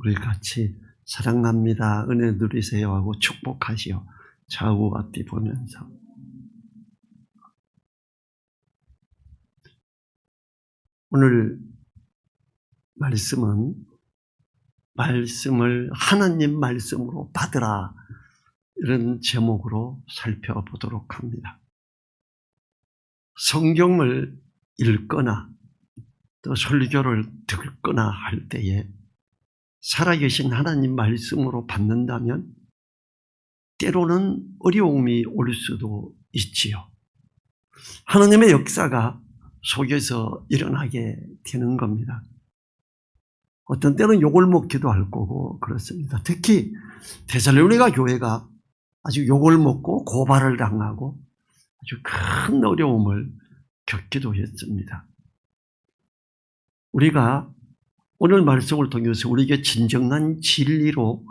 우리 같이 사랑합니다, 은혜 누리세요 하고 축복하시오. 좌우 앞뒤 보면서. 오늘 말씀을 하나님 말씀으로 받으라, 이런 제목으로 살펴보도록 합니다. 성경을 읽거나 또 설교를 듣거나 할 때에 살아계신 하나님 말씀으로 받는다면 때로는 어려움이 올 수도 있지요. 하나님의 역사가 속에서 일어나게 되는 겁니다. 어떤 때는 욕을 먹기도 할 거고 그렇습니다. 특히 데살로니가 교회가 아주 욕을 먹고 고발을 당하고 아주 큰 어려움을 겪기도 했습니다. 우리가 오늘 말씀을 통해서 우리에게 진정한 진리로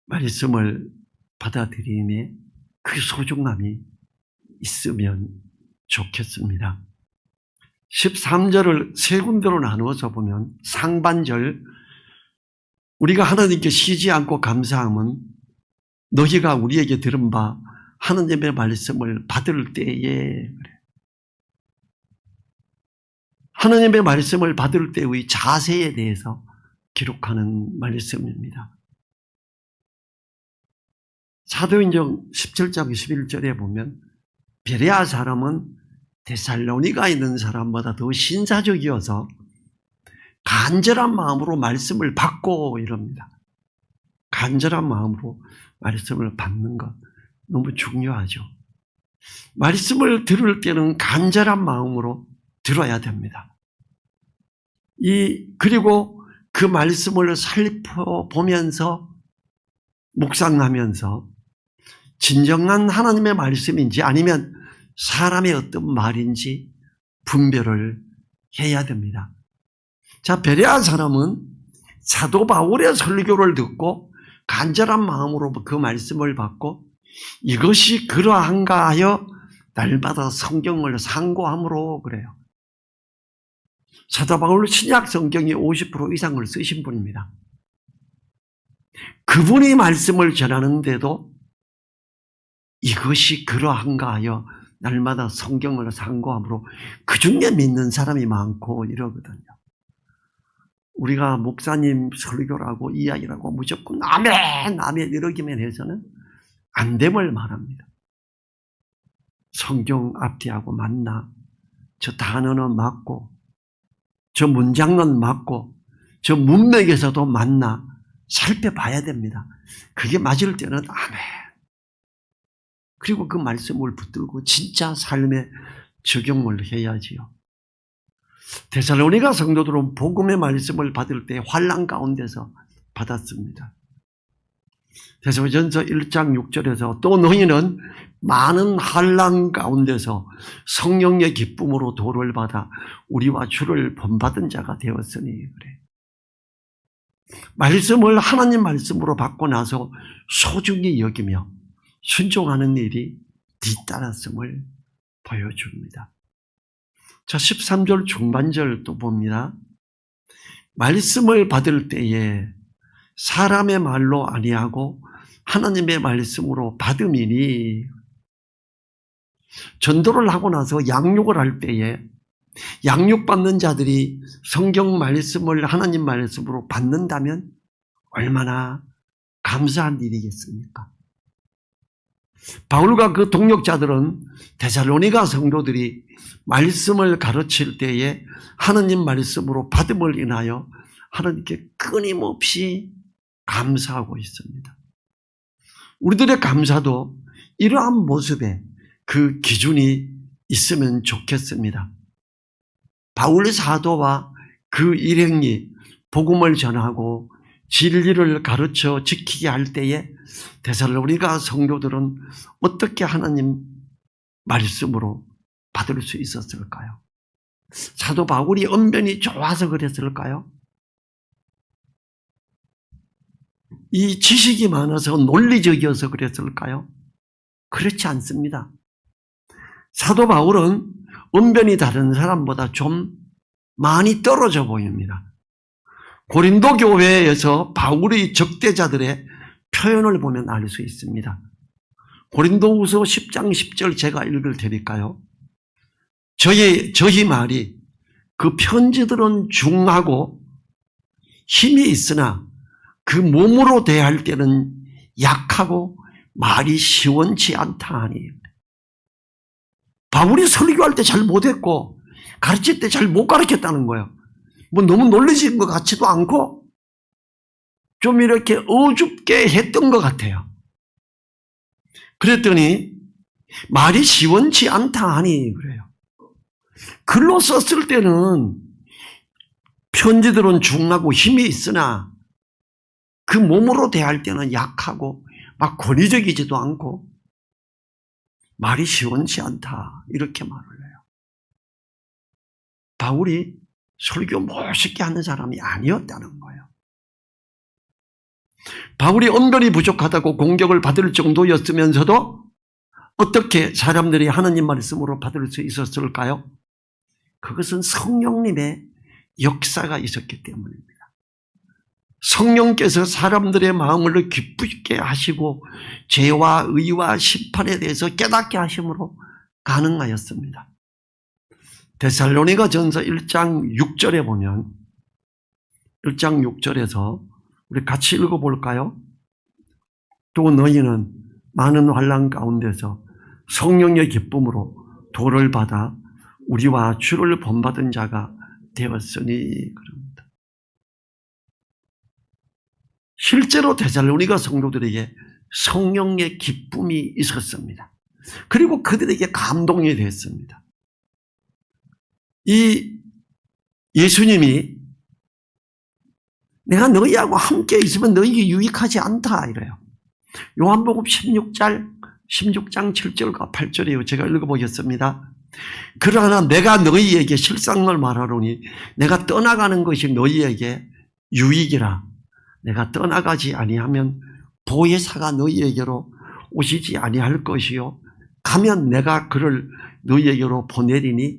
말씀을 받아들임에 그 소중함이 있으면 좋겠습니다. 13절을 세 군데로 나누어서 보면 상반절, 우리가 하나님께 쉬지 않고 감사함은 너희가 우리에게 들은 바 하나님의 말씀을 받을 때에, 하나님의 말씀을 받을 때의 자세에 대해서 기록하는 말씀입니다. 사도행전 17장 11절에 보면 베레아 사람은 데살로니가에 있는 사람보다 더 신사적이어서 간절한 마음으로 말씀을 받고 이럽니다. 간절한 마음으로 말씀을 받는 것 너무 중요하죠. 말씀을 들을 때는 간절한 마음으로 들어야 됩니다. 그리고 그 말씀을 살펴보면서 묵상하면서 진정한 하나님의 말씀인지 아니면 사람의 어떤 말인지 분별을 해야 됩니다. 자, 베레아 사람은 사도 바울의 설교를 듣고 간절한 마음으로 그 말씀을 받고 이것이 그러한가 하여 날마다 성경을 상고함으로 그래요. 사도 바울 신약 성경이 50% 이상을 쓰신 분입니다. 그분이 말씀을 전하는데도 이것이 그러한가 하여 날마다 성경을 상고함으로 그 중에 믿는 사람이 많고 이러거든요. 우리가 목사님 설교라고 이야기라고 무조건 아멘 아멘 이러기만 해서는 안 됨을 말합니다. 성경 앞뒤하고 맞나? 저 단어는 맞고 저 문장은 맞고 저 문맥에서도 맞나? 살펴봐야 됩니다. 그게 맞을 때는 아멘. 그리고 그 말씀을 붙들고 진짜 삶에 적용을 해야지요. 데살로니가 성도들은 복음의 말씀을 받을 때 환난 가운데서 받았습니다. 데살로니가전서 1장 6절에서 또 너희는 많은 환난 가운데서 성령의 기쁨으로 도를 받아 우리와 주를 본받은 자가 되었으니 그래. 말씀을 하나님 말씀으로 받고 나서 소중히 여기며 순종하는 일이 뒤따랐음을 보여줍니다. 자, 13절 중반절 또 봅니다. 말씀을 받을 때에 사람의 말로 아니하고 하나님의 말씀으로 받음이니, 전도를 하고 나서 양육을 할 때에 양육받는 자들이 성경 말씀을 하나님 말씀으로 받는다면 얼마나 감사한 일이겠습니까? 바울과 그 동역자들은 데살로니가 성도들이 말씀을 가르칠 때에 하나님 말씀으로 받음을 인하여 하나님께 끊임없이 감사하고 있습니다. 우리들의 감사도 이러한 모습에 그 기준이 있으면 좋겠습니다. 바울 사도와 그 일행이 복음을 전하고 진리를 가르쳐 지키게 할 때에 데살로니가 성도들은 어떻게 하나님 말씀으로 받을 수 있었을까요? 사도 바울이 언변이 좋아서 그랬을까요? 이 지식이 많아서 논리적이어서 그랬을까요? 그렇지 않습니다. 사도 바울은 언변이 다른 사람보다 좀 많이 떨어져 보입니다. 고린도 교회에서 바울의 적대자들의 표현을 보면 알 수 있습니다. 고린도후서 10장 10절 제가 읽을 테니까요. 저희 말이 그 편지들은 중하고 힘이 있으나 그 몸으로 대할 때는 약하고 말이 시원치 않다 하니. 바울이 설교할 때 잘 못했고 가르칠 때 잘 못 가르쳤다는 거예요. 뭐 너무 놀라진 것 같지도 않고 좀 이렇게 어줍게 했던 것 같아요. 그랬더니 말이 시원치 않다 하니 그래요. 글로 썼을 때는 편지들은 중하고 힘이 있으나 그 몸으로 대할 때는 약하고 막 권위적이지도 않고 말이 시원치 않다 이렇게 말을 해요. 바울이 설교 멋있게 하는 사람이 아니었다는 거예요. 바울이 언변이 부족하다고 공격을 받을 정도였으면서도 어떻게 사람들이 하나님 말씀으로 받을 수 있었을까요? 그것은 성령님의 역사가 있었기 때문입니다. 성령께서 사람들의 마음을 기쁘게 하시고 죄와 의와 심판에 대해서 깨닫게 하심으로 가능하였습니다. 데살로니가 전서 1장 6절에 보면 1장 6절에서 우리 같이 읽어볼까요? 또 너희는 많은 환난 가운데서 성령의 기쁨으로 도를 받아 우리와 주를 본받은 자가 되었으니 그럽니다. 실제로 데살로니가 성도들에게 성령의 기쁨이 있었습니다. 그리고 그들에게 감동이 됐습니다. 이 예수님이 내가 너희하고 함께 있으면 너희에게 유익하지 않다 이래요. 요한복음 16장 7절과 8절이에요. 제가 읽어보겠습니다. 그러나 내가 너희에게 실상을 말하노니 내가 떠나가는 것이 너희에게 유익이라. 내가 떠나가지 아니하면 보혜사가 너희에게로 오시지 아니할 것이요 가면 내가 그를 너희에게로 보내리니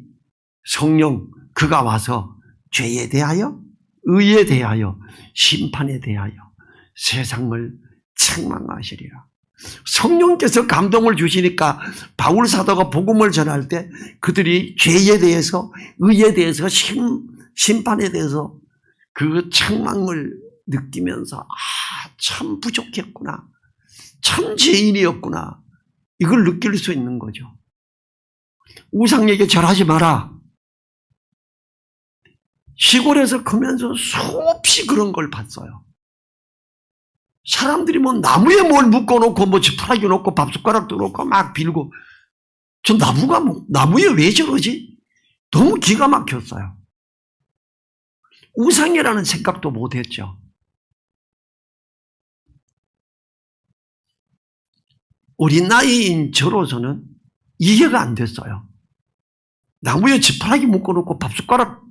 성령 그가 와서 죄에 대하여 의에 대하여 심판에 대하여 세상을 책망하시리라. 성령께서 감동을 주시니까 바울 사도가 복음을 전할 때 그들이 죄에 대해서 의에 대해서 심판에 대해서 그 책망을 느끼면서 참 부족했구나. 참 죄인이었구나. 이걸 느낄 수 있는 거죠. 우상에게 절하지 마라. 시골에서 크면서 수없이 그런 걸 봤어요. 사람들이 뭐 나무에 뭘 묶어놓고 뭐 지푸라기 놓고 밥숟가락도 놓고 막 빌고 저 나무에 왜 저러지? 너무 기가 막혔어요. 우상이라는 생각도 못했죠. 어린 나이인 저로서는 이해가 안 됐어요. 나무에 지푸라기 묶어놓고 밥숟가락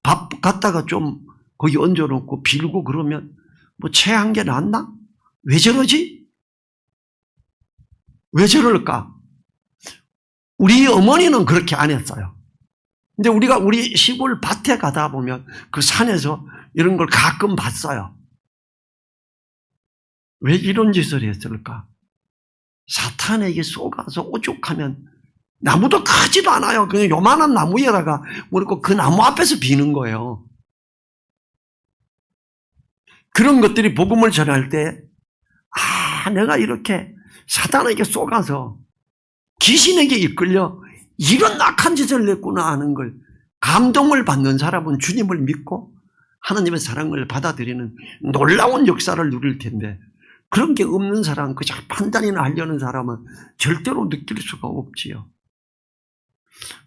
밥 갖다가 좀 거기 얹어놓고 빌고 그러면 뭐 채 한 개 낫나? 왜 저러지? 왜 저럴까? 우리 어머니는 그렇게 안 했어요. 근데 우리 시골 밭에 가다 보면 그 산에서 이런 걸 가끔 봤어요. 왜 이런 짓을 했을까? 사탄에게 속아서 오죽하면 나무도 크지도 않아요. 그냥 요만한 나무에다가 그리고 그 나무 앞에서 비는 거예요. 그런 것들이 복음을 전할 때 내가 이렇게 사탄에게 속아서 귀신에게 이끌려 이런 악한 짓을 했구나 하는 걸 감동을 받는 사람은 주님을 믿고 하나님의 사랑을 받아들이는 놀라운 역사를 누릴 텐데 그런 게 없는 사람, 그저 판단이나 하려는 사람은 절대로 느낄 수가 없지요.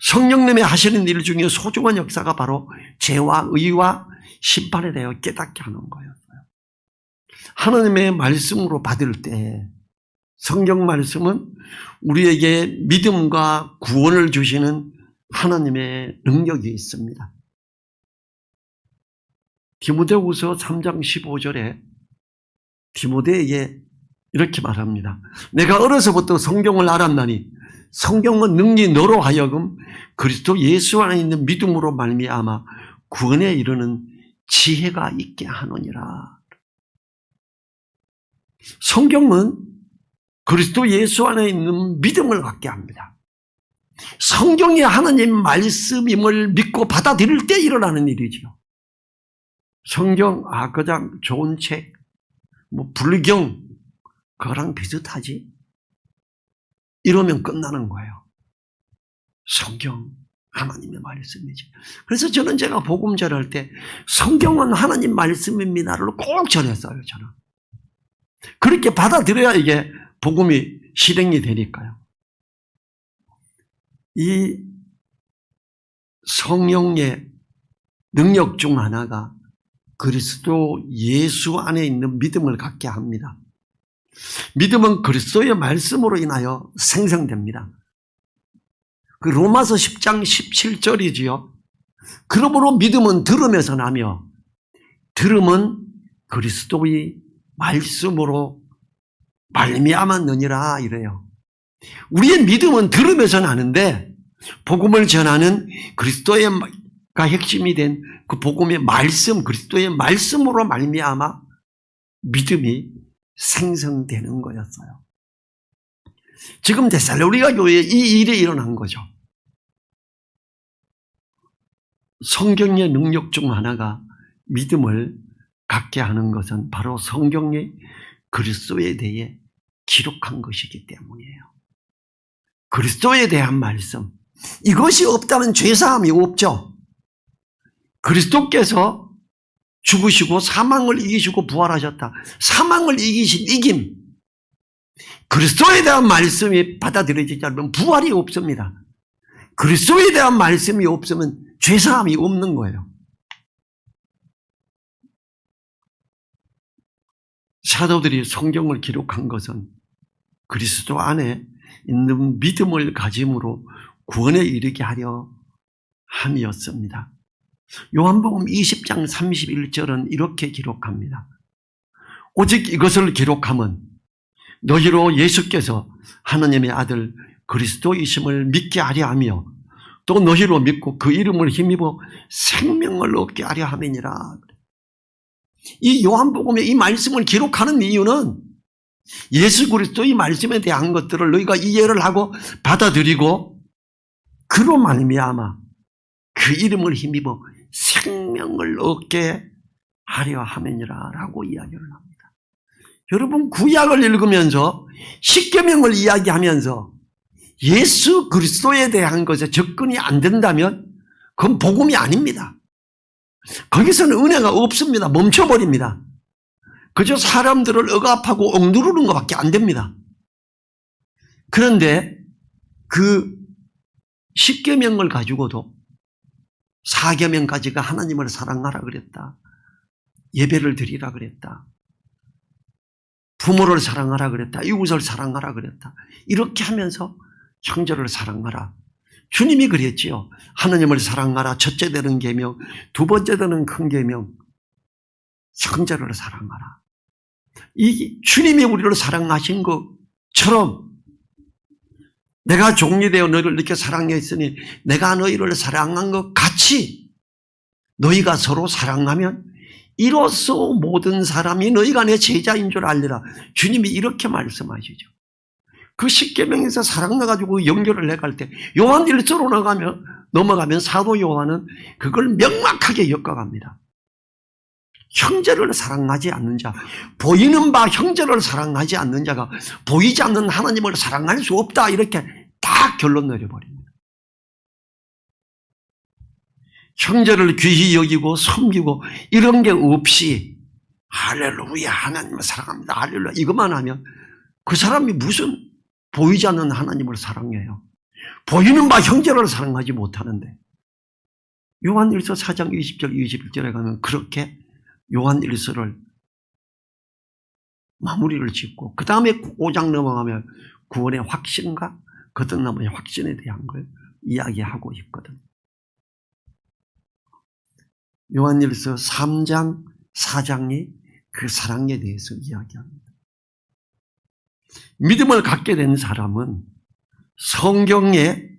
성령님이 하시는 일 중에 소중한 역사가 바로 죄와 의와 심판에 대해 깨닫게 하는 거였어요. 하나님의 말씀으로 받을 때 성경 말씀은 우리에게 믿음과 구원을 주시는 하나님의 능력이 있습니다. 디모데후서 3장 15절에 디모데에게 이렇게 말합니다. 내가 어려서부터 성경을 알았나니 성경은 능히 너로 하여금 그리스도 예수 안에 있는 믿음으로 말미암아 구원에 이르는 지혜가 있게 하느니라. 성경은 그리스도 예수 안에 있는 믿음을 갖게 합니다. 성경이 하나님 말씀임을 믿고 받아들일 때 일어나는 일이죠. 성경, 그냥 좋은 책, 불경, 그거랑 비슷하지? 이러면 끝나는 거예요. 성경, 하나님의 말씀이지. 그래서 저는 제가 복음 전할 때 성경은 하나님 말씀입니다를 꼭 전했어요, 저는. 그렇게 받아들여야 이게 복음이 실행이 되니까요. 이 성령의 능력 중 하나가 그리스도 예수 안에 있는 믿음을 갖게 합니다. 믿음은 그리스도의 말씀으로 인하여 생성됩니다. 그 로마서 10장 17절이지요. 그러므로 믿음은 들음에서 나며 들음은 그리스도의 말씀으로 말미암았느니라 이래요. 우리의 믿음은 들음에서 나는데 복음을 전하는 그리스도가 핵심이 된 그 복음의 말씀, 그리스도의 말씀으로 말미암아 믿음이 생성되는 거였어요. 지금 데살로니가 교회에 이 일이 일어난 거죠. 성경의 능력 중 하나가 믿음을 갖게 하는 것은 바로 성경의 그리스도에 대해 기록한 것이기 때문이에요. 그리스도에 대한 말씀, 이것이 없다면 죄사함이 없죠. 그리스도께서 죽으시고 사망을 이기시고 부활하셨다. 사망을 이기신 이김. 그리스도에 대한 말씀이 받아들여지지 않으면 부활이 없습니다. 그리스도에 대한 말씀이 없으면 죄사함이 없는 거예요. 사도들이 성경을 기록한 것은 그리스도 안에 있는 믿음을 가짐으로 구원에 이르게 하려 함이었습니다. 요한복음 20장 31절은 이렇게 기록합니다. 오직 이것을 기록함은 너희로 예수께서 하나님의 아들 그리스도이심을 믿게 하려 하며 또 너희로 믿고 그 이름을 힘입어 생명을 얻게 하려 함이니라. 이 요한복음의 이 말씀을 기록하는 이유는 예수 그리스도의 말씀에 대한 것들을 너희가 이해를 하고 받아들이고 그로 말미암아 그 이름을 힘입어 생명을 얻게 하려 함이니라 라고 이야기를 합니다. 여러분 구약을 읽으면서 십계명을 이야기하면서 예수 그리스도에 대한 것에 접근이 안 된다면 그건 복음이 아닙니다. 거기서는 은혜가 없습니다. 멈춰버립니다. 그저 사람들을 억압하고 억누르는 것밖에 안 됩니다. 그런데 그 십계명을 가지고도 4계명까지가 하나님을 사랑하라 그랬다. 예배를 드리라 그랬다. 부모를 사랑하라 그랬다. 이웃을 사랑하라 그랬다. 이렇게 하면서 형제를 사랑하라. 주님이 그랬지요. 하나님을 사랑하라. 첫째 되는 계명, 두 번째 되는 큰 계명, 형제를 사랑하라. 이 주님이 우리를 사랑하신 것처럼 내가 종이 되어 너희를 이렇게 사랑했으니 내가 너희를 사랑한 것 같이 너희가 서로 사랑하면 이로써 모든 사람이 너희가 내 제자인 줄 알리라. 주님이 이렇게 말씀하시죠. 그 십계명에서 사랑나가지고 연결을 해갈 때 요한 1서로 넘어가면 사도 요한은 그걸 명확하게 엮어갑니다. 형제를 사랑하지 않는 자, 보이는 바 형제를 사랑하지 않는 자가 보이지 않는 하나님을 사랑할 수 없다. 이렇게 딱 결론 내려버립니다. 형제를 귀히 여기고 섬기고 이런 게 없이 할렐루야 하나님을 사랑합니다. 할렐루야 이것만 하면 그 사람이 무슨 보이지 않는 하나님을 사랑해요. 보이는 바 형제를 사랑하지 못하는데 요한일서 4장 20절 21절에 가면 그렇게 요한일서를 마무리를 짓고 그 다음에 5장 넘어가면 구원의 확신과 거듭남의 확신에 대한 걸 이야기하고 있거든. 요한일서 3장 4장이 그 사랑에 대해서 이야기합니다. 믿음을 갖게 된 사람은 성경의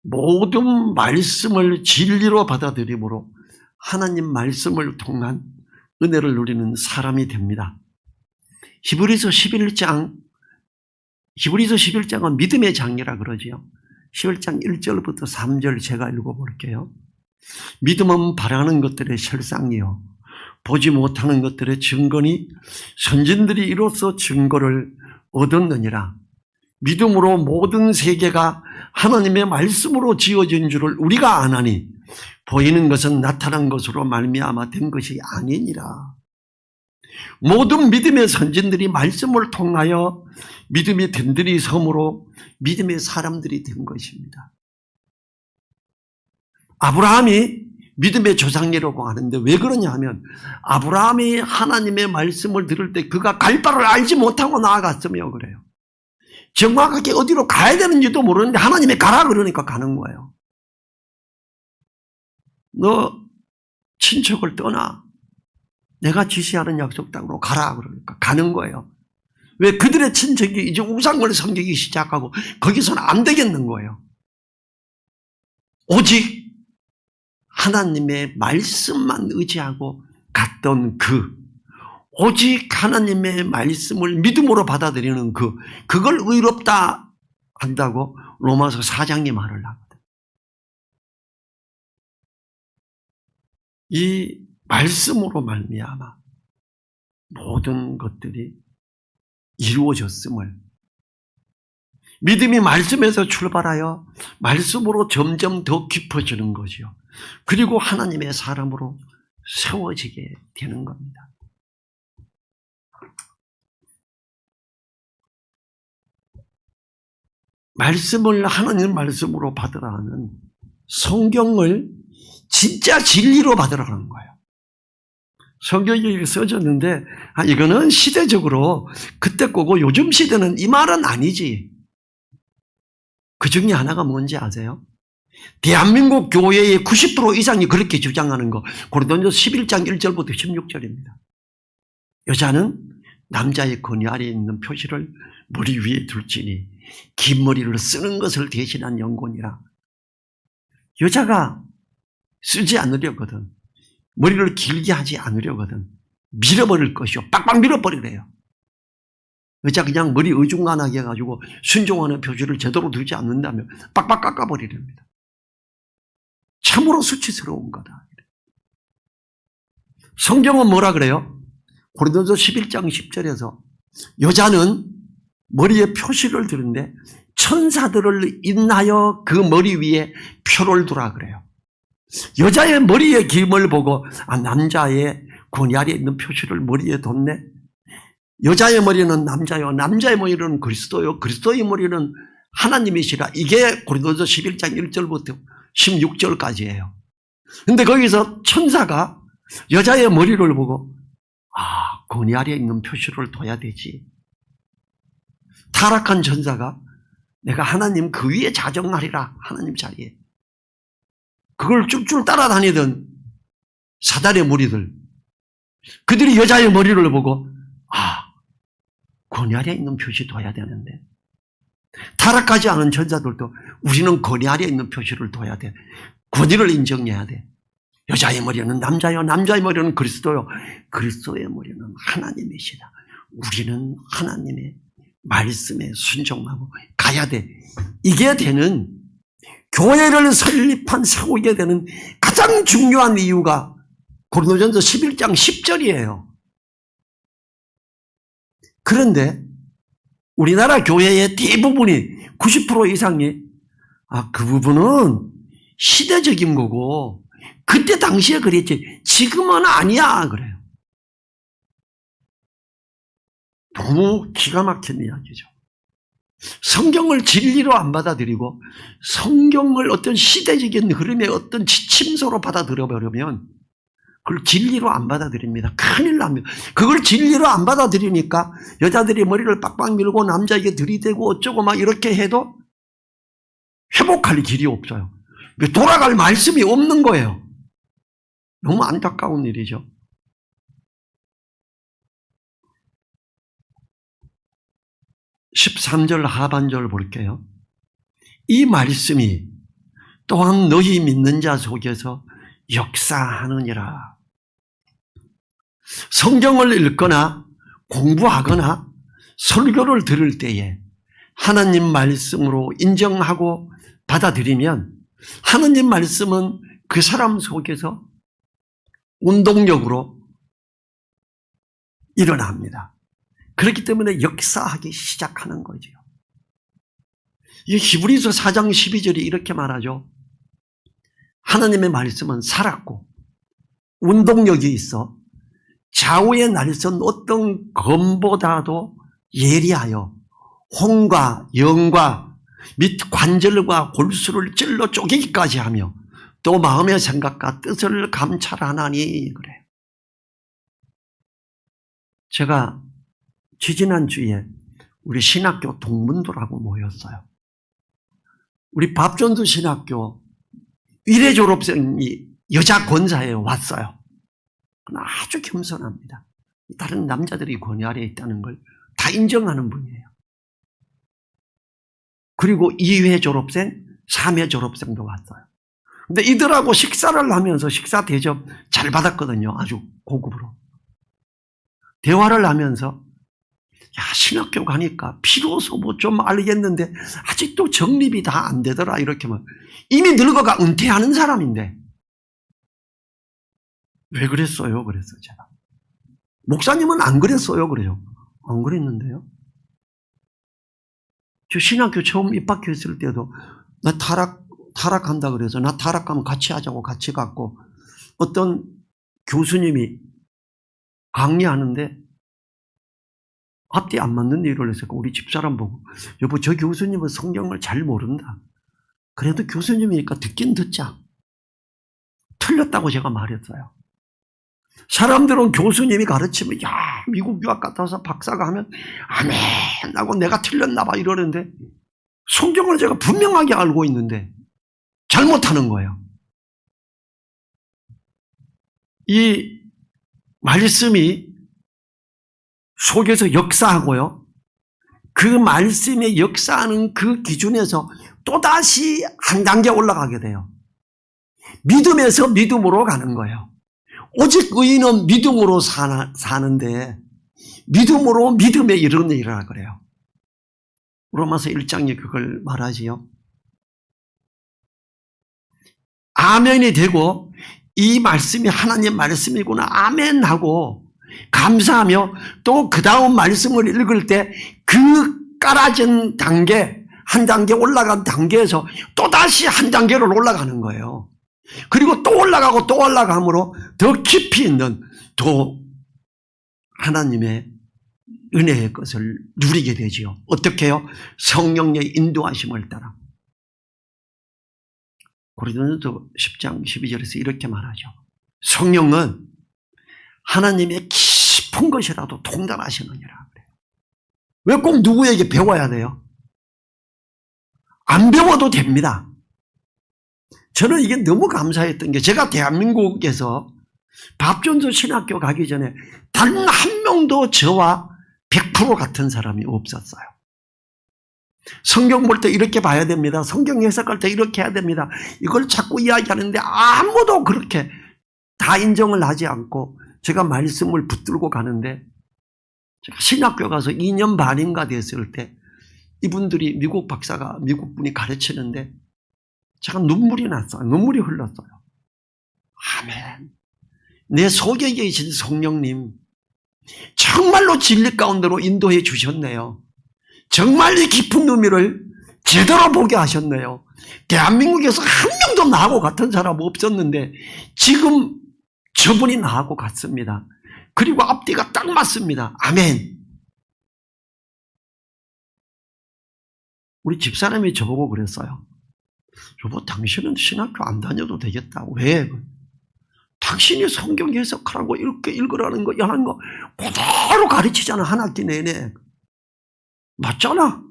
모든 말씀을 진리로 받아들이므로 하나님 말씀을 통한 은혜를 누리는 사람이 됩니다. 히브리서 11장은 믿음의 장이라 그러지요. 11장 1절부터 3절 제가 읽어볼게요. 믿음은 바라는 것들의 실상이요 보지 못하는 것들의 증거니 선진들이 이로써 증거를 얻었느니라. 믿음으로 모든 세계가 하나님의 말씀으로 지어진 줄을 우리가 아나니 보이는 것은 나타난 것으로 말미암아 된 것이 아니니라. 모든 믿음의 선진들이 말씀을 통하여 믿음이 든든히 섬으로 믿음의 사람들이 된 것입니다. 아브라함이 믿음의 조상이라고 하는데 왜 그러냐 하면 아브라함이 하나님의 말씀을 들을 때 그가 갈 바를 알지 못하고 나아갔으며 그래요. 정확하게 어디로 가야 되는지도 모르는데 하나님이 가라 그러니까 가는 거예요. 너 친척을 떠나 내가 지시하는 약속 땅으로 가라 그러니까 가는 거예요. 왜 그들의 친척이 이제 우상을 섬기기 시작하고 거기서는 안 되겠는 거예요. 오직 하나님의 말씀만 의지하고 갔던 오직 하나님의 말씀을 믿음으로 받아들이는 그걸 의롭다 한다고 로마서 4장이 말을 하거든. 이 말씀으로 말미암아 모든 것들이 이루어졌음을 믿음이 말씀에서 출발하여 말씀으로 점점 더 깊어지는 거죠. 그리고 하나님의 사람으로 세워지게 되는 겁니다. 말씀을 하나님 말씀으로 받으라 하는 성경을 진짜 진리로 받으라는 거예요. 성경에 써졌는데 이거는 시대적으로 그때 거고 요즘 시대는 이 말은 아니지. 그 중에 하나가 뭔지 아세요? 대한민국 교회의 90% 이상이 그렇게 주장하는 거 고린도전서 11장 1절부터 16절입니다. 여자는 남자의 권위 아래에 있는 표시를 머리 위에 둘지니 긴 머리를 쓰는 것을 대신한 영혼이라. 여자가 쓰지 않으려거든. 머리를 길게 하지 않으려거든. 밀어버릴 것이요. 빡빡 밀어버리래요. 여자 그냥 머리 어중간하게 해가지고 순종하는 표시를 제대로 들지 않는다면 빡빡 깎아버리랍니다. 참으로 수치스러운 거다. 성경은 뭐라 그래요? 고린도서 11장 10절에서 여자는 머리에 표시를 두는데 천사들을 인하여 그 머리 위에 표를 두라 그래요. 여자의 머리의 김을 보고 남자의 권위 아래에 있는 표시를 머리에 뒀네. 여자의 머리는 남자요, 남자의 머리는 그리스도요, 그리스도의 머리는 하나님이시라. 이게 고린도서 11장 1절부터 16절까지예요. 근데 거기서 천사가 여자의 머리를 보고 권위 아래에 있는 표시를 둬야 되지. 타락한 천사가 내가 하나님 그 위에 자정하리라. 하나님 자리에. 그걸 쭉쭉 따라다니던 사단의 무리들, 그들이 여자의 머리를 보고 권위 아래에 있는 표시 둬야 되는데, 타락하지 않은 천사들도 우리는 권위 아래에 있는 표시를 둬야 돼. 권위를 인정해야 돼. 여자의 머리는 남자요, 남자의 머리는 그리스도요, 그리스도의 머리는 하나님이시다. 우리는 하나님의 말씀에 순종하고 가야 돼. 이게 되는, 교회를 설립한 세우게 되는 가장 중요한 이유가 고린도전서 11장 10절이에요. 그런데 우리나라 교회의 대부분이 90% 이상이 그 부분은 시대적인 거고 그때 당시에 그랬지 지금은 아니야 그래요. 너무 기가 막힌 이야기죠. 성경을 진리로 안 받아들이고 성경을 어떤 시대적인 흐름의 어떤 지침서로 받아들여버리면 그걸 진리로 안 받아들입니다. 큰일 납니다. 그걸 진리로 안 받아들이니까 여자들이 머리를 빡빡 밀고 남자에게 들이대고 어쩌고 막 이렇게 해도 회복할 길이 없어요. 돌아갈 말씀이 없는 거예요. 너무 안타까운 일이죠. (13절) 하반절 볼게요. 이 말씀이 또한 너희 믿는 자 속에서 역사하느니라. 성경을 읽거나 공부하거나 설교를 들을 때에 하나님 말씀으로 인정하고 받아들이면 하나님 말씀은 그 사람 속에서 운동력으로 일어납니다. 그렇기 때문에 역사하기 시작하는 거죠. 이 히브리서 4장 12절이 이렇게 말하죠. 하나님의 말씀은 살았고 운동력이 있어 좌우의 날선 어떤 검보다도 예리하여 혼과 영과 및 관절과 골수를 찔러 쪼개기까지 하며 또 마음의 생각과 뜻을 감찰하나니 그래요. 제가 지지난주에 우리 신학교 동문들하고 모였어요. 우리 밥전도 신학교 1회 졸업생이 여자 권사에 왔어요. 아주 겸손합니다. 다른 남자들이 권위 아래에 있다는 걸 다 인정하는 분이에요. 그리고 2회 졸업생, 3회 졸업생도 왔어요. 근데 이들하고 식사를 하면서 식사 대접 잘 받았거든요. 아주 고급으로. 대화를 하면서 야, 신학교 가니까 비로소 뭐 좀 알겠는데 아직도 정립이 다 안 되더라 이렇게 막 이미 늙어가 은퇴하는 사람인데 왜 그랬어요? 그랬어요 제가. 목사님은 안 그랬어요. 그래요. 안 그랬는데요. 저 신학교 처음 입학했을 때도 나 타락한다 그래서 나 타락하면 같이 하자고 같이 갔고 어떤 교수님이 강의하는데 앞뒤 안 맞는 일을 해서 우리 집사람 보고 여보 저 교수님은 성경을 잘 모른다. 그래도 교수님이니까 듣긴 듣자. 틀렸다고 제가 말했어요. 사람들은 교수님이 가르치면 야 미국 유학 갔다서 박사가 하면 아멘 하고 내가 틀렸나 봐 이러는데 성경을 제가 분명하게 알고 있는데 잘못하는 거예요. 이 말씀이 속에서 역사하고요. 그 말씀의 역사하는 그 기준에서 또다시 한 단계 올라가게 돼요. 믿음에서 믿음으로 가는 거예요. 오직 의인은 믿음으로 사는데 믿음으로 믿음에 이르느니라 그래요. 로마서 1장에 그걸 말하지요. 아멘이 되고 이 말씀이 하나님 말씀이구나 아멘 하고 감사하며 또 그 다음 말씀을 읽을 때 그 깔아진 단계 한 단계 올라간 단계에서 또다시 한 단계를 올라가는 거예요. 그리고 또 올라가고 또 올라감으로 더 깊이 있는 또 하나님의 은혜의 것을 누리게 되지요. 어떻게 해요? 성령의 인도하심을 따라. 고린도전서 10장 12절에서 이렇게 말하죠. 성령은 하나님의 깊은 것이라도 통달하시느니라 그래요. 왜 꼭 누구에게 배워야 돼요? 안 배워도 됩니다. 저는 이게 너무 감사했던 게 제가 대한민국에서 밥전도 신학교 가기 전에 단 한 명도 저와 100% 같은 사람이 없었어요. 성경 볼 때 이렇게 봐야 됩니다. 성경 해석할 때 이렇게 해야 됩니다. 이걸 자꾸 이야기하는데 아무도 그렇게 다 인정을 하지 않고 제가 말씀을 붙들고 가는데 제가 신학교 가서 2년 반인가 됐을 때 이분들이 미국 박사가 미국 분이 가르치는데 제가 눈물이 났어요. 눈물이 흘렀어요. 아멘. 내 속에 계신 성령님 정말로 진리 가운데로 인도해 주셨네요. 정말 이 깊은 의미를 제대로 보게 하셨네요. 대한민국에서 한 명도 나하고 같은 사람 없었는데 지금 저분이 나하고 같습니다. 그리고 앞뒤가 딱 맞습니다. 아멘. 우리 집사람이 저보고 그랬어요. 여보 당신은 신학교 안 다녀도 되겠다. 왜? 당신이 성경 해석하라고 이렇게 읽으라는 거 하는 거 그대로 가르치잖아. 한 학기 내내. 맞잖아.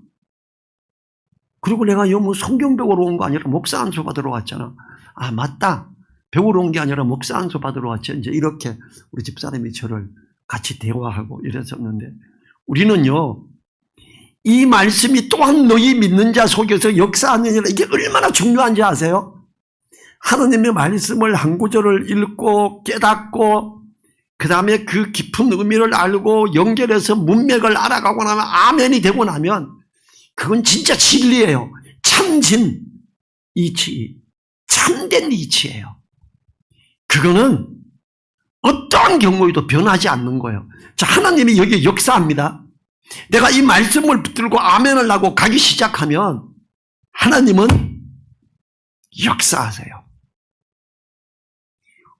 그리고 내가 뭐 성경 배우러 온 거 아니라 목사 안수 받으러 왔잖아. 아 맞다. 배우러 온 게 아니라 목사 안수 받으러 왔지. 이제 이렇게 우리 집사람이 저를 같이 대화하고 이랬었는데 우리는요. 이 말씀이 또한 너희 믿는 자 속에서 역사하느니라. 이게 얼마나 중요한지 아세요? 하나님의 말씀을 한 구절을 읽고 깨닫고 그 다음에 그 깊은 의미를 알고 연결해서 문맥을 알아가고 나면 아멘이 되고 나면 그건 진짜 진리예요. 참진 이치, 참된 이치예요. 그거는 어떠한 경우에도 변하지 않는 거예요. 자, 하나님이 여기 역사합니다. 내가 이 말씀을 붙들고 아멘을 하고 가기 시작하면 하나님은 역사하세요.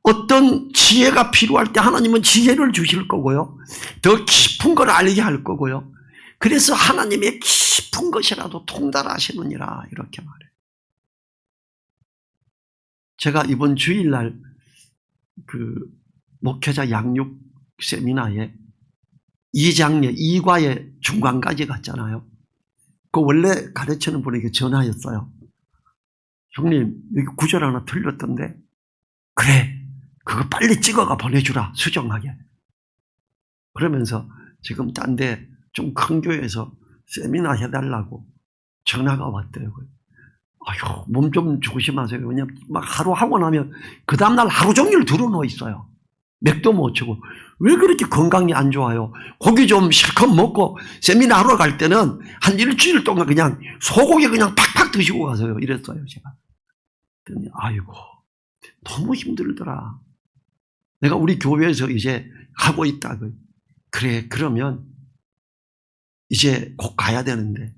어떤 지혜가 필요할 때 하나님은 지혜를 주실 거고요. 더 깊은 걸 알게 할 거고요. 그래서 하나님의 깊은 것이라도 통달하시느니라 이렇게 말해요. 제가 이번 주일날 그 목회자 양육 세미나에 2장에 2과에 중간까지 갔잖아요. 그 원래 가르치는 분에게 전화했어요. 형님 여기 구절 하나 틀렸던데 그래 그거 빨리 찍어가 보내주라 수정하게. 그러면서 지금 딴 데 좀 큰 교회에서 세미나 해달라고 전화가 왔대요. 아휴 몸 좀 조심하세요. 왜냐면 막 하루 하고 나면 그 다음날 하루 종일 들어누워 있어요. 맥도 못 치고. 왜 그렇게 건강이 안 좋아요? 고기 좀 실컷 먹고 세미나 하러 갈 때는 한 일주일 동안 그냥 소고기 그냥 팍팍 드시고 가세요. 이랬어요 제가. 그랬더니 아이고 너무 힘들더라. 내가 우리 교회에서 이제 하고 있다. 그래 그러면 이제 곧 가야 되는데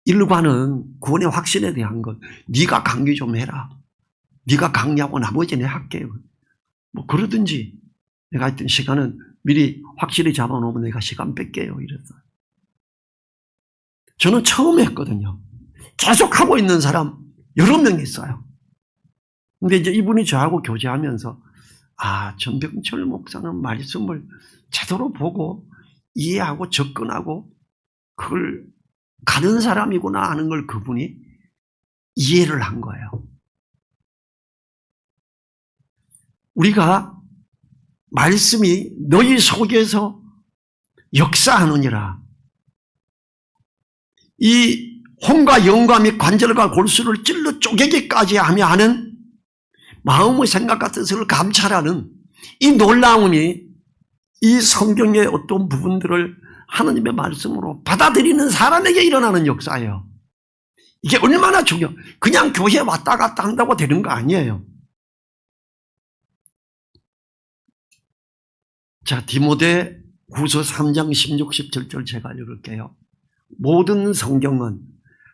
일과는 구원의 확신에 대한 것 네가 강의 좀 해라. 네가 강의하고 나머지는 할게요. 뭐 그러든지 내가 하여튼 시간은 미리 확실히 잡아놓으면 내가 시간 뺄게요 이랬어요. 저는 처음 했거든요. 계속 하고 있는 사람 여러 명 있어요. 근데 이제 이분이 저하고 교제하면서 아 전병철 목사는 말씀을 제대로 보고 이해하고 접근하고 그걸 가는 사람이구나 하는 걸 그분이 이해를 한 거예요. 우리가 말씀이 너희 속에서 역사하느니라. 이 혼과 영과 및 관절과 골수를 찔러 쪼개기까지 하며 하는 마음의 생각과 뜻을 감찰하는 이 놀라움이 이 성경의 어떤 부분들을 하나님의 말씀으로 받아들이는 사람에게 일어나는 역사예요. 이게 얼마나 중요해요. 그냥 교회 왔다 갔다 한다고 되는 거 아니에요. 자, 디모데 후서 3장 16, 17절 제가 읽을게요. 모든 성경은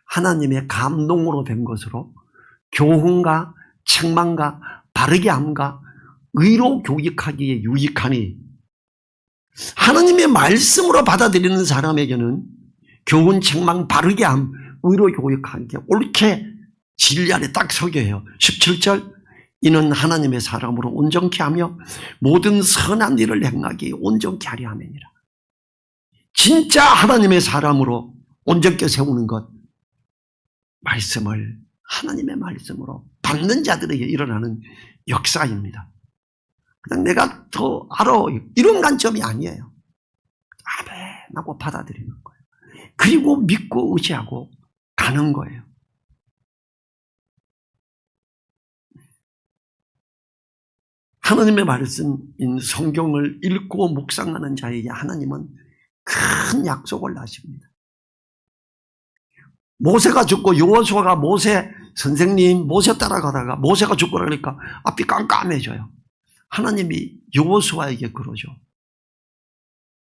하나님의 감동으로 된 것으로 교훈과 책망과 바르게 함과 의로 교육하기에 유익하니 하나님의 말씀으로 받아들이는 사람에게는 교훈, 책망, 바르게 함, 의로 교육하기에 옳게 진리 안에 딱 서게 해요. 17절 이는 하나님의 사람으로 온전케 하며 모든 선한 일을 행하기에 온전케 하려 함이니라. 진짜 하나님의 사람으로 온전케 세우는 것 말씀을 하나님의 말씀으로 받는 자들에게 일어나는 역사입니다. 그냥 내가 더 알아 이런 관점이 아니에요. 아멘 하고 받아들이는 거예요. 그리고 믿고 의지하고 가는 거예요. 하나님의 말씀인 성경을 읽고 묵상하는 자에게 하나님은 큰 약속을 하십니다. 모세가 죽고 여호수아가 모세 선생님 모세 따라가다가 모세가 죽고 그러니까 앞이 깜깜해져요. 하나님이 여호수아에게 그러죠.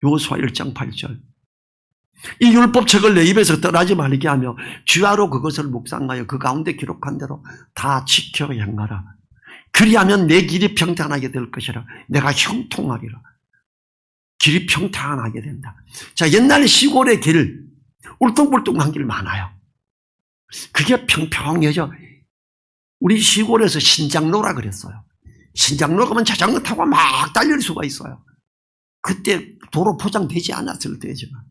여호수아 1장 8절 이 율법책을 내 입에서 떠나지 말게 하며 주야로 그것을 묵상하여 그 가운데 기록한 대로 다 지켜 행하라. 그리하면 내 길이 평탄하게 될 것이라. 내가 형통하리라. 길이 평탄하게 된다. 자, 옛날 시골의 길 울퉁불퉁한 길 많아요. 그게 평평해져. 우리 시골에서 신장로라 그랬어요. 신장로 가면 자전거 타고 막 달릴 수가 있어요. 그때 도로 포장되지 않았을 때지만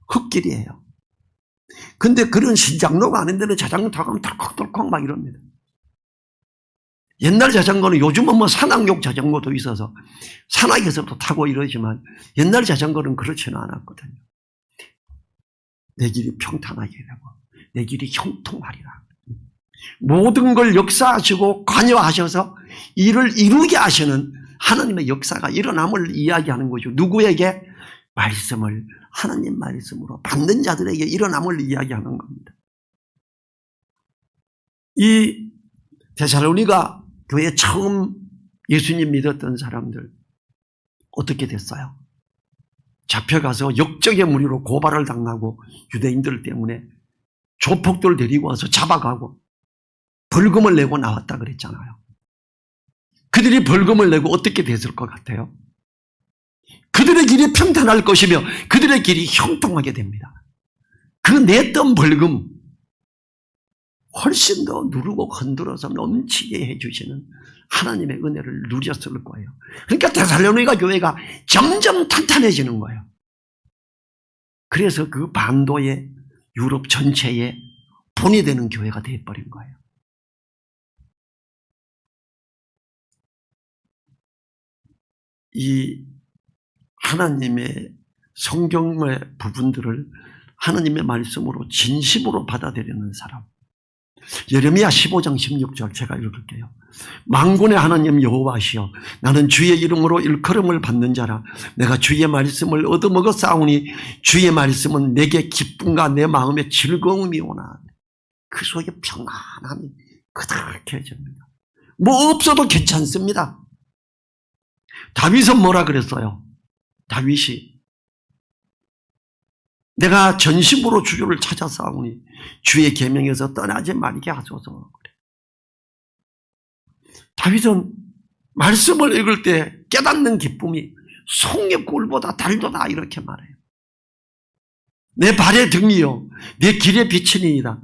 흙길이에요. 근데 그런 신장로가 아닌 데는 자전거 타고 가면 덜컥덜컥 막 이럽니다. 옛날 자전거는 요즘은 뭐 산악용 자전거도 있어서 산악에서도 타고 이러지만 옛날 자전거는 그렇지는 않았거든요. 내 길이 평탄하게 되고 내 길이 형통하리라. 모든 걸 역사하시고 관여하셔서 일을 이루게 하시는 하나님의 역사가 일어남을 이야기하는 거죠. 누구에게? 말씀을 하나님 말씀으로 받는 자들에게 일어남을 이야기하는 겁니다. 이 데살로니가 교회 처음 예수님 믿었던 사람들 어떻게 됐어요? 잡혀가서 역적의 무리로 고발을 당하고 유대인들 때문에 조폭들 데리고 와서 잡아가고 벌금을 내고 나왔다 그랬잖아요. 그들이 벌금을 내고 어떻게 됐을 것 같아요? 그들의 길이 평탄할 것이며 그들의 길이 형통하게 됩니다. 그 냈던 벌금 훨씬 더 누르고 흔들어서 넘치게 해주시는 하나님의 은혜를 누렸을 거예요. 그러니까 데살로니가 교회가 점점 탄탄해지는 거예요. 그래서 그 반도의 유럽 전체에 본이 되는 교회가 되어버린 거예요. 이 하나님의 성경의 부분들을 하나님의 말씀으로 진심으로 받아들이는 사람. 예레미야 15장 16절 제가 읽을게요. 만군의 하나님 여호와시여 나는 주의 이름으로 일컬음을 받는 자라. 내가 주의 말씀을 얻어먹었사오니 주의 말씀은 내게 기쁨과 내 마음의 즐거움이 오나. 그 속에 평안함이 그득해집니다. 뭐 없어도 괜찮습니다. 다윗은 뭐라 그랬어요? 다윗이 내가 전심으로 주를 찾아싸우니 주의 계명에서 떠나지 말게 하소서. 다윗은 말씀을 읽을 때 깨닫는 기쁨이 송의 꿀보다 달도다 이렇게 말해요. 내 발의 등이요 내 길의 빛이니이다.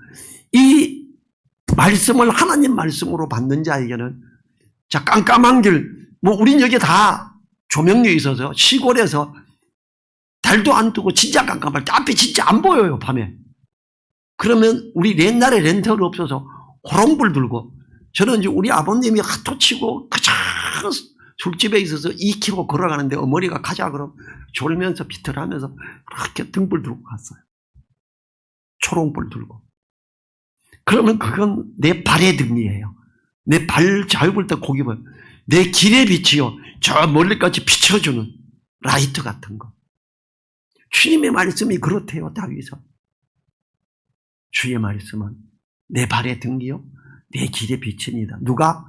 이 말씀을 하나님 말씀으로 받는 자에게는 자 깜깜한 길, 뭐 우린 여기 다 조명이 있어서 시골에서 달도 안 뜨고 진짜 깜깜할 때 앞이 진짜 안 보여요 밤에. 그러면 우리 옛날에 렌터가 없어서 호롱불 들고 저는 이제 우리 아버님이 하토 치고 그저 술집에 있어서 2km 걸어가는데 어머니가 가자 그럼 졸면서 비틀하면서 그렇게 등불 들고 갔어요. 초롱불 들고. 그러면 그건 내 발의 등이에요. 내 발 잡을 때 고기 보여. 내 길의 빛이요 저 멀리까지 비춰주는 라이트 같은 거. 주님의 말씀이 그렇대요. 다윗은. 주의 말씀은 내 발의 등이요 내 길의 빛이니다. 누가?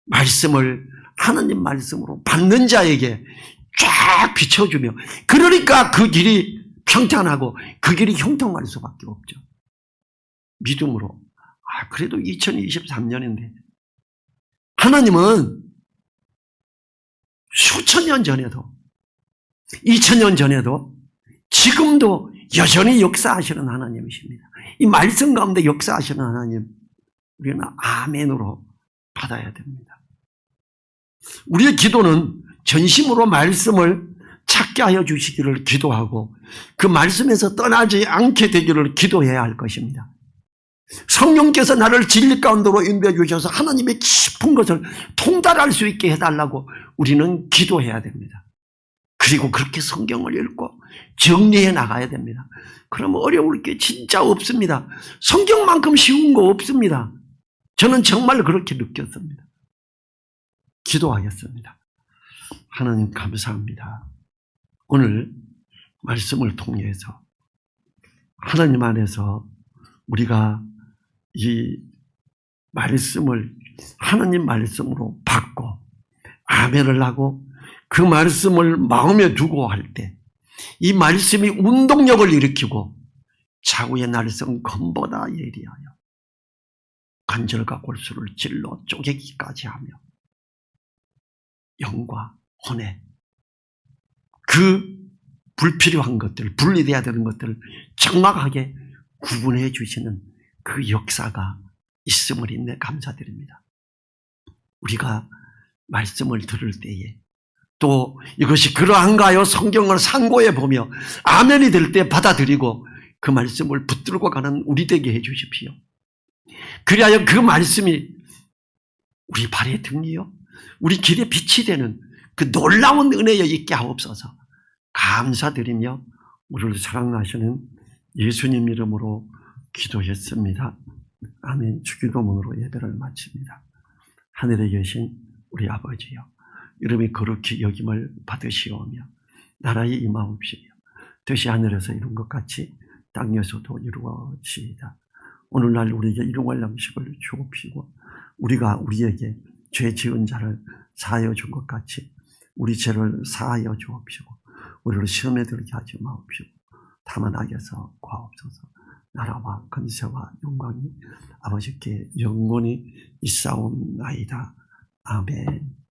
말씀을 하나님 말씀으로 받는 자에게 쫙 비춰주며 그러니까 그 길이 평탄하고 그 길이 형통할 수밖에 없죠. 믿음으로. 그래도 2023년인데 하나님은 수천 년 전에도 2000년 전에도 지금도 여전히 역사하시는 하나님이십니다. 이 말씀 가운데 역사하시는 하나님 우리는 아멘으로 받아야 됩니다. 우리의 기도는 전심으로 말씀을 찾게 하여 주시기를 기도하고 그 말씀에서 떠나지 않게 되기를 기도해야 할 것입니다. 성령께서 나를 진리 가운데로 인도해 주셔서 하나님의 깊은 것을 통달할 수 있게 해달라고 우리는 기도해야 됩니다. 그리고 그렇게 성경을 읽고 정리해 나가야 됩니다. 그러면 어려울 게 진짜 없습니다. 성경만큼 쉬운 거 없습니다. 저는 정말 그렇게 느꼈습니다. 기도하겠습니다. 하나님 감사합니다. 오늘 말씀을 통해서 하나님 안에서 우리가 이 말씀을 하나님 말씀으로 받고 아멘을 하고 그 말씀을 마음에 두고 할 때 이 말씀이 운동력을 일으키고 좌우의 날성 검보다 예리하여 관절과 골수를 찔러 쪼개기까지 하며 영과 혼에 그 불필요한 것들, 분리돼야 되는 것들을 정확하게 구분해 주시는 그 역사가 있음을 인내 감사드립니다. 우리가 말씀을 들을 때에 또 이것이 그러한가요? 성경을 상고해 보며 아멘이 될 때 받아들이고 그 말씀을 붙들고 가는 우리 되게 해 주십시오. 그리하여 그 말씀이 우리 발의 등이요 우리 길의 빛이 되는 그 놀라운 은혜에 있게 하옵소서. 감사드리며 우리를 사랑하시는 예수님 이름으로 기도했습니다. 아멘. 주기도문으로 예배를 마칩니다. 하늘에 계신 우리 아버지여, 이름이 거룩히 여김을 받으시오며 나라의 임하옵시며 뜻이 하늘에서 이룬 것 같이 땅에서도 이루어지이다. 오늘날 우리에게 일용할 양식을 주옵시고 우리가 우리에게 죄 지은 자를 사하여 준 것 같이 우리 죄를 사하여 주옵시고 우리를 시험에 들게 하지 마옵시고 다만 악에서 구하옵소서. 나라와 권세와 영광이 아버지께 영원히 있사옵나이다. 아멘.